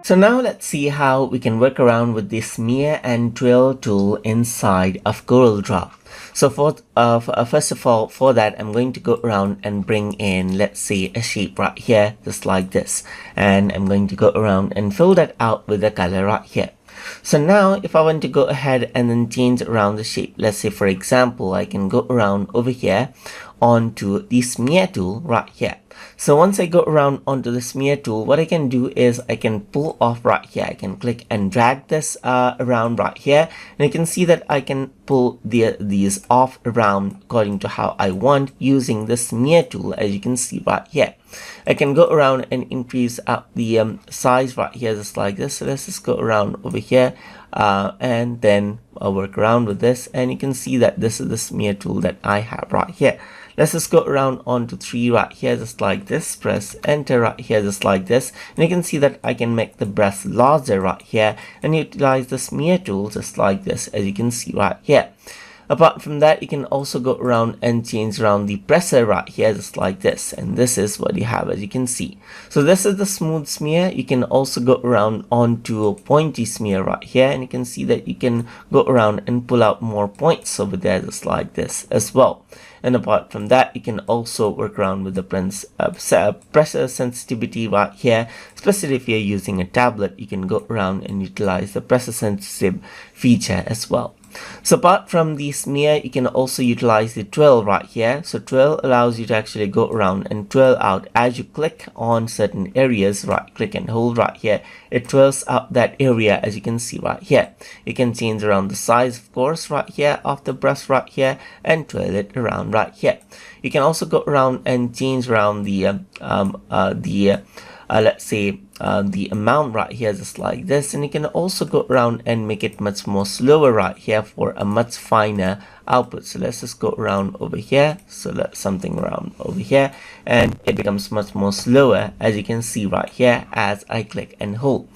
So now let's see how we can work around with the Smear and Twirl tool inside of Corel Draw. So first of all, for that, I'm going to go around and bring in, let's say, a shape right here, just like this. And I'm going to go around and fill that out with the color right here. So now if I want to go ahead and then change around the shape, let's say, for example, I can go around over here onto the Smear tool right here. So once I go around onto the Smear tool, what I can do is I can pull off right here. I can click and drag this around right here, and you can see that I can pull these off around according to how I want using the Smear tool, as you can see right here. I can go around and increase up the size right here, just like this. So let's just go around over here and then I'll work around with this, and you can see that this is the Smear tool that I have right here. Let's just go around onto 3 right here, just like this. Press enter right here, just like this, and you can see that I can make the brush larger right here and utilize the Smear tool just like this, as you can see right here. Apart from that, you can also go around and change around the presser right here, just like this, and this is what you have, as you can see. So this is the smooth smear. You can also go around onto a pointy smear right here, and you can see that you can go around and pull out more points over there, just like this as well. And apart from that, you can also work around with the pressure sensitivity right here. Especially if you're using a tablet, you can go around and utilize the pressure sensitive feature as well. So apart from the smear, you can also utilize the twirl right here. So twirl allows you to actually go around and twirl out as you click on certain areas. Right click and hold right here, it twirls out that area, as you can see right here. You can change around the size, of course, right here of the brush right here, and twirl it around right here. You can also go around and change around the let's say the amount right here, just like this, and you can also go around and make it much more slower right here for a much finer output. So let's just go around over here, so that's something around over here, and it becomes much more slower, as you can see right here as I click and hold.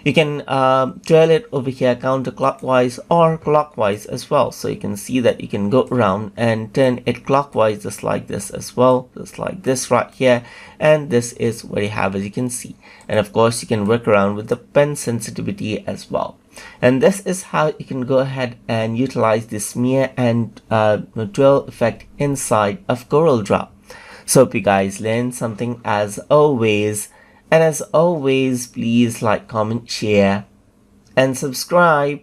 You can twirl it over here counterclockwise or clockwise as well. So you can see that you can go around and turn it clockwise, just like this as well, just like this right here, and this is what you have, as you can see. And of course, you can work around with the pen sensitivity as well. And this is how you can go ahead and utilize the smear and twirl effect inside of Corel Draw. So hope you guys learned something as always. And as always, please like, comment, share, and subscribe.